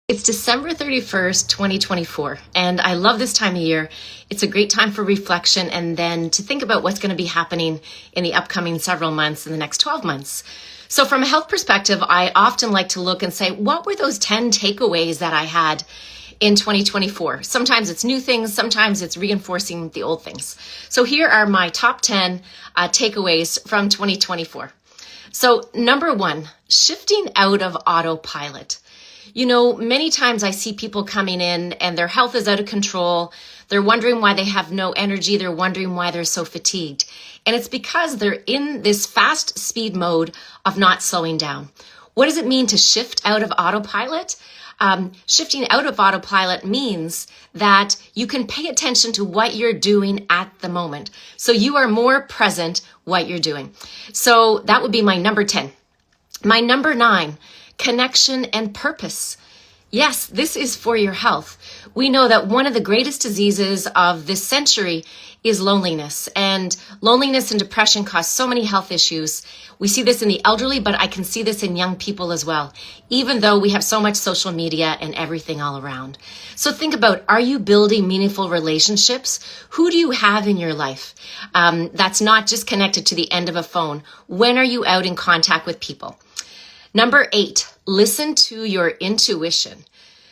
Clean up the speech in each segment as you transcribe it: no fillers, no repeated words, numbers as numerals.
It's December 31st, 2024, and I love this time of year. It's a great time for reflection and then to think about what's going to be happening in the upcoming several months, in the next 12 months. So from a health perspective, I often like to look and say, what were those 10 takeaways that I had in 2024? Sometimes it's new things, sometimes it's reinforcing the old things. So here are my top 10 takeaways from 2024. So number one, shifting out of autopilot. You know, many times I see people coming in and their health is out of control. They're wondering why they have no energy. They're wondering why they're so fatigued. And it's because they're in this fast speed mode of not slowing down. What does it mean to shift out of autopilot? Shifting out of autopilot means that you can pay attention to what you're doing at the moment. So you are more present what you're doing. So that would be my number 10. My number 9, connection and purpose. Yes, this is for your health. We know that one of the greatest diseases of this century is loneliness, and loneliness and depression cause so many health issues. We see this in the elderly, but I can see this in young people as well, even though we have so much social media and everything all around. So think about, are you building meaningful relationships? Who do you have in your life that's not just connected to the end of a phone? When are you out in contact with people? Number 8, listen to your intuition.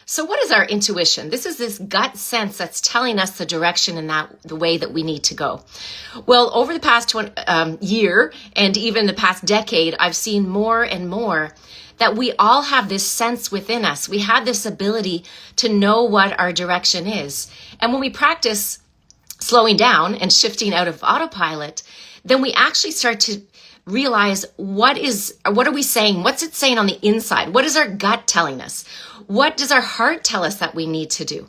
So what is our intuition? This is this gut sense that's telling us the direction and the way that we need to go. Well, over the past year and even the past decade, I've seen more and more that we all have this sense within us. We have this ability to know what our direction is. And when we practice slowing down and shifting out of autopilot, then we actually start to realize what are we saying? What's it saying on the inside? What is our gut telling us? What does our heart tell us that we need to do?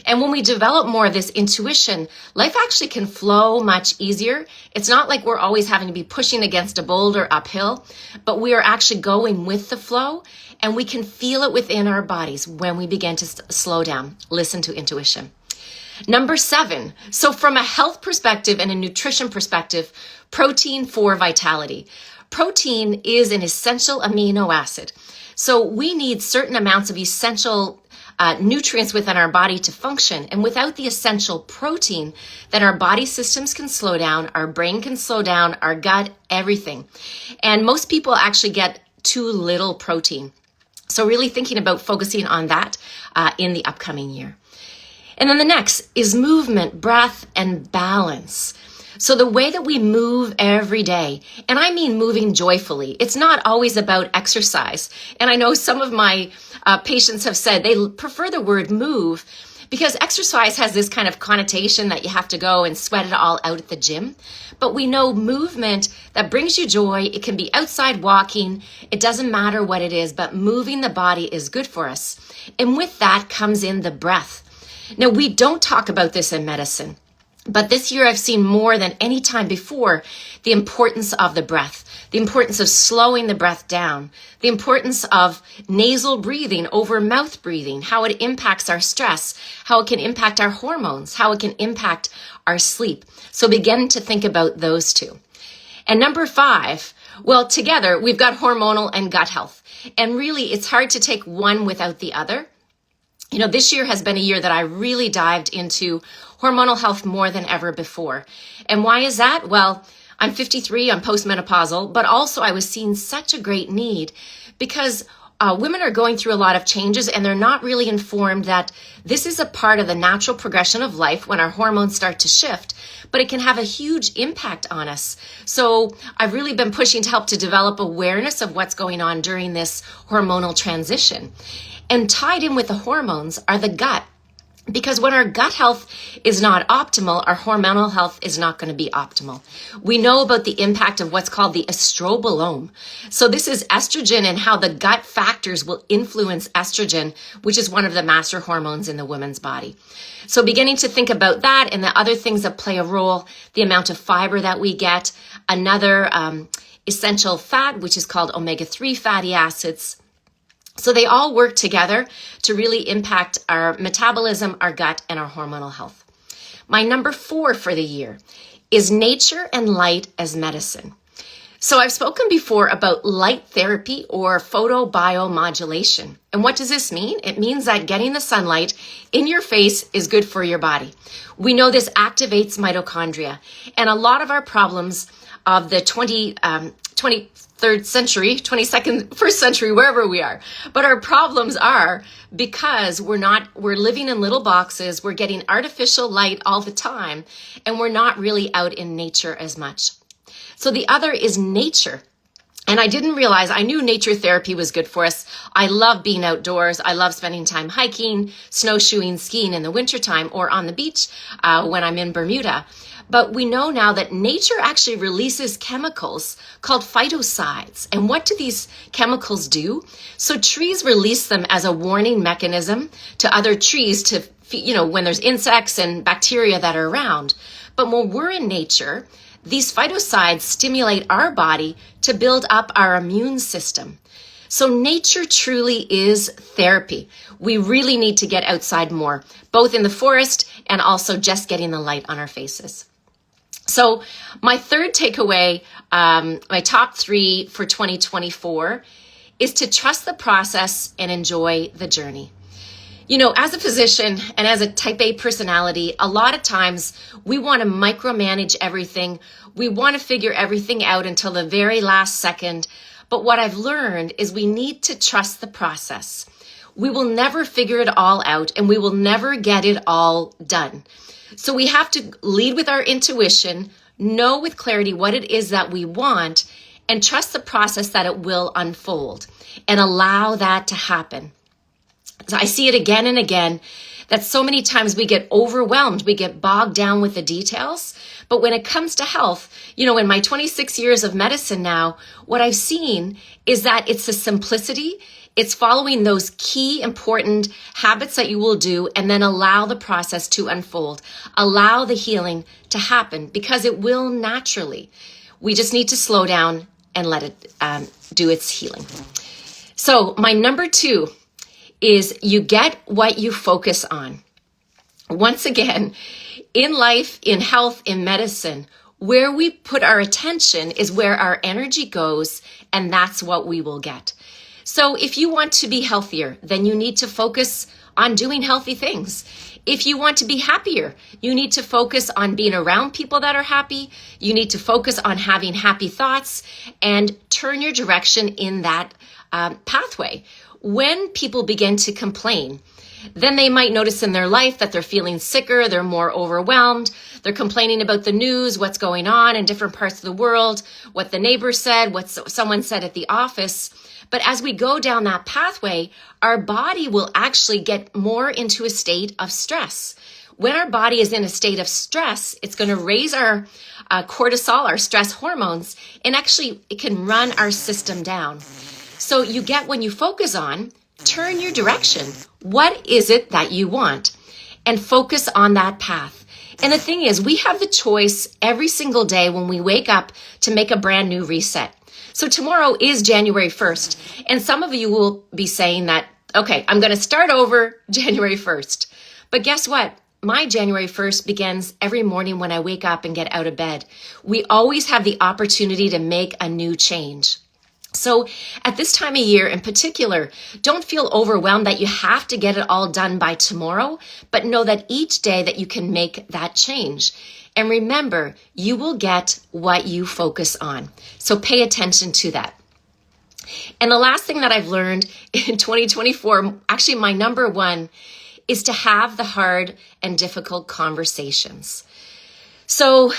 And when we develop more of this intuition, life actually can flow much easier. It's not like we're always having to be pushing against a boulder uphill, but we are actually going with the flow, and we can feel it within our bodies when we begin to slow down. Listen to intuition. Number 7, so from a health perspective and a nutrition perspective, protein for vitality. Protein is an essential amino acid. So we need certain amounts of essential nutrients within our body to function. And without the essential protein, then our body systems can slow down, our brain can slow down, our gut, everything. And most people actually get too little protein. So really thinking about focusing on that in the upcoming year. And then the next is movement, breath, and balance. So the way that we move every day, and I mean moving joyfully, it's not always about exercise. And I know some of my patients have said they prefer the word move because exercise has this kind of connotation that you have to go and sweat it all out at the gym. But we know movement that brings you joy. It can be outside walking. It doesn't matter what it is, but moving the body is good for us. And with that comes in the breath. Now, we don't talk about this in medicine, but this year I've seen more than any time before the importance of the breath, the importance of slowing the breath down, the importance of nasal breathing over mouth breathing, how it impacts our stress, how it can impact our hormones, how it can impact our sleep. So begin to think about those two. And number 5, well, together we've got hormonal and gut health. And really, it's hard to take one without the other. You know, this year has been a year that I really dived into hormonal health more than ever before. And why is that? Well, I'm 53, I'm postmenopausal, but also I was seeing such a great need because women are going through a lot of changes and they're not really informed that this is a part of the natural progression of life when our hormones start to shift, but it can have a huge impact on us. So I've really been pushing to help to develop awareness of what's going on during this hormonal transition. And tied in with the hormones are the gut. Because when our gut health is not optimal, our hormonal health is not going to be optimal. We know about the impact of what's called the estrobolome. So this is estrogen and how the gut factors will influence estrogen, which is one of the master hormones in the woman's body. So beginning to think about that and the other things that play a role, the amount of fiber that we get, another essential fat, which is called omega-3 fatty acids. So they all work together to really impact our metabolism, our gut, and our hormonal health. My number 4 for the year is nature and light as medicine. So I've spoken before about light therapy or photobiomodulation. And what does this mean? It means that getting the sunlight in your face is good for your body. We know this activates mitochondria. And a lot of our problems of the 23rd century, 22nd, first century, wherever we are. But our problems are because we're living in little boxes, we're getting artificial light all the time, and we're not really out in nature as much. So the other is nature. And I didn't realize, I knew nature therapy was good for us. I love being outdoors. I love spending time hiking, snowshoeing, skiing in the wintertime, or on the beach when I'm in Bermuda. But we know now that nature actually releases chemicals called phytocides. And what do these chemicals do? So trees release them as a warning mechanism to other trees to, when there's insects and bacteria that are around. But when we're in nature, these phytocides stimulate our body to build up our immune system. So nature truly is therapy. We really need to get outside more, both in the forest and also just getting the light on our faces. So my third takeaway, my top 3 for 2024 is to trust the process and enjoy the journey. As a physician and as a type A personality, a lot of times we want to micromanage everything. We want to figure everything out until the very last second. But what I've learned is we need to trust the process. We will never figure it all out and we will never get it all done. So we have to lead with our intuition, know with clarity what it is that we want, and trust the process that it will unfold and allow that to happen. So I see it again and again that so many times we get overwhelmed, we get bogged down with the details. But when it comes to health, in my 26 years of medicine now, what I've seen is that it's the simplicity. It's following those key important habits that you will do and then allow the process to unfold. Allow the healing to happen because it will naturally. We just need to slow down and let it do its healing. So my number 2 is you get what you focus on. Once again, in life, in health, in medicine, where we put our attention is where our energy goes, and that's what we will get. So if you want to be healthier, then you need to focus on doing healthy things. If you want to be happier, you need to focus on being around people that are happy. You need to focus on having happy thoughts and turn your direction in that pathway. When people begin to complain, then they might notice in their life that they're feeling sicker, they're more overwhelmed, they're complaining about the news, what's going on in different parts of the world, what the neighbor said, what someone said at the office. But as we go down that pathway, our body will actually get more into a state of stress. When our body is in a state of stress, it's going to raise our cortisol, our stress hormones, and actually it can run our system down. So you get when you focus on, turn your direction. What is it that you want? And focus on that path. And the thing is, we have the choice every single day when we wake up to make a brand new reset. So tomorrow is January 1st. And some of you will be saying that, okay, I'm going to start over January 1st. But guess what? My January 1st begins every morning when I wake up and get out of bed. We always have the opportunity to make a new change. So at this time of year in particular, don't feel overwhelmed that you have to get it all done by tomorrow, but know that each day that you can make that change. And remember, you will get what you focus on. So pay attention to that. And the last thing that I've learned in 2024, actually my number 1, is to have the hard and difficult conversations. So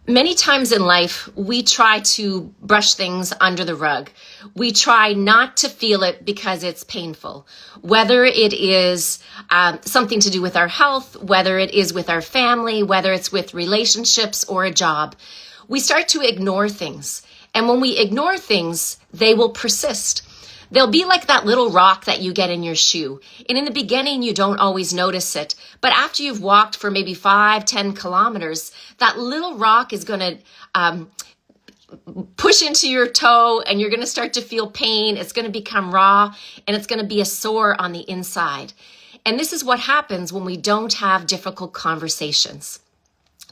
many times in life, we try to brush things under the rug. We try not to feel it because it's painful, whether it is something to do with our health, whether it is with our family, whether it's with relationships or a job. We start to ignore things. And when we ignore things, they will persist. They'll be like that little rock that you get in your shoe. And in the beginning, you don't always notice it. But after you've walked for maybe 5-10 kilometers, that little rock is going to push into your toe and you're going to start to feel pain. It's going to become raw and it's going to be a sore on the inside. And this is what happens when we don't have difficult conversations.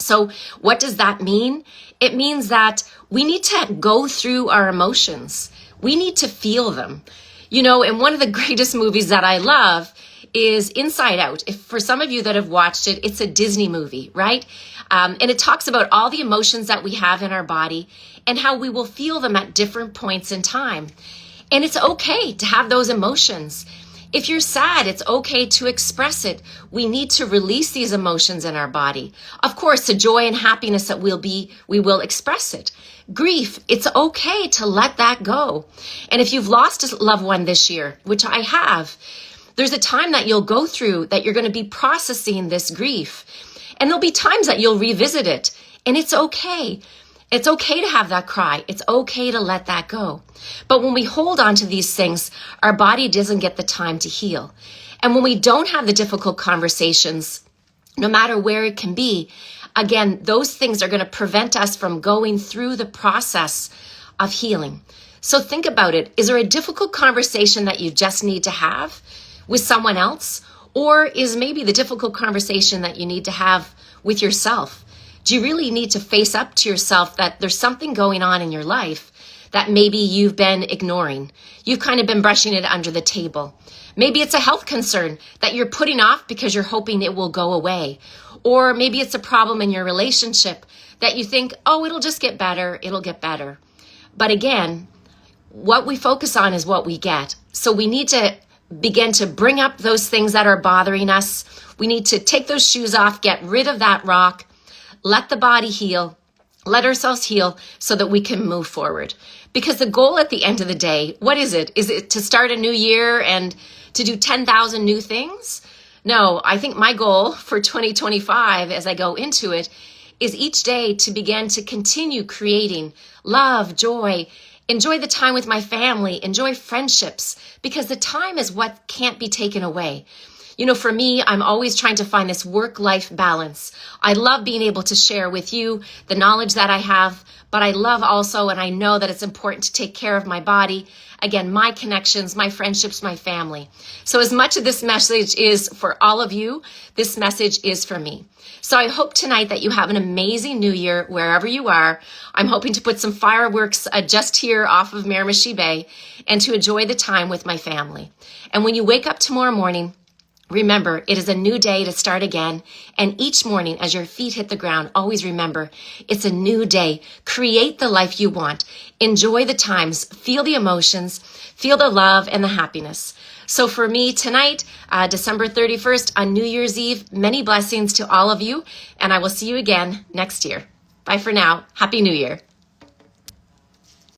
So what does that mean? It means that we need to go through our emotions. We need to feel them. And one of the greatest movies that I love is Inside Out. If for some of you that have watched it, it's a Disney movie, right? And it talks about all the emotions that we have in our body and how we will feel them at different points in time. And it's okay to have those emotions. If you're sad, it's okay to express it. We need to release these emotions in our body. Of course, the joy and happiness that we will express it. Grief, it's okay to let that go. And if you've lost a loved one this year, which I have, there's a time that you'll go through that you're going to be processing this grief. And there'll be times that you'll revisit it. And it's okay. It's okay to have that cry. It's okay to let that go. But when we hold on to these things, our body doesn't get the time to heal. And when we don't have the difficult conversations, no matter where it can be, again, those things are going to prevent us from going through the process of healing. So think about it. Is there a difficult conversation that you just need to have with someone else? Or is maybe the difficult conversation that you need to have with yourself? Do you really need to face up to yourself that there's something going on in your life that maybe you've been ignoring? You've kind of been brushing it under the table. Maybe it's a health concern that you're putting off because you're hoping it will go away. Or maybe it's a problem in your relationship that you think, oh, it'll just get better. It'll get better. But again, what we focus on is what we get. So we need to begin to bring up those things that are bothering us. We need to take those shoes off, get rid of that rock, let the body heal, let ourselves heal so that we can move forward. Because the goal at the end of the day, what is it? Is it to start a new year and to do 10,000 new things? No, I think my goal for 2025 as I go into it is each day to begin to continue creating love, joy, enjoy the time with my family, enjoy friendships, because the time is what can't be taken away. For me, I'm always trying to find this work-life balance. I love being able to share with you the knowledge that I have, but I love also, and I know that it's important to take care of my body, again, my connections, my friendships, my family. So as much of this message is for all of you, this message is for me. So I hope tonight that you have an amazing new year wherever you are. I'm hoping to put some fireworks just here off of Miramichi Bay and to enjoy the time with my family. And when you wake up tomorrow morning, remember, it is a new day to start again. And each morning as your feet hit the ground, always remember, it's a new day. Create the life you want. Enjoy the times. Feel the emotions. Feel the love and the happiness. So for me tonight, December 31st on New Year's Eve, many blessings to all of you. And I will see you again next year. Bye for now. Happy New Year.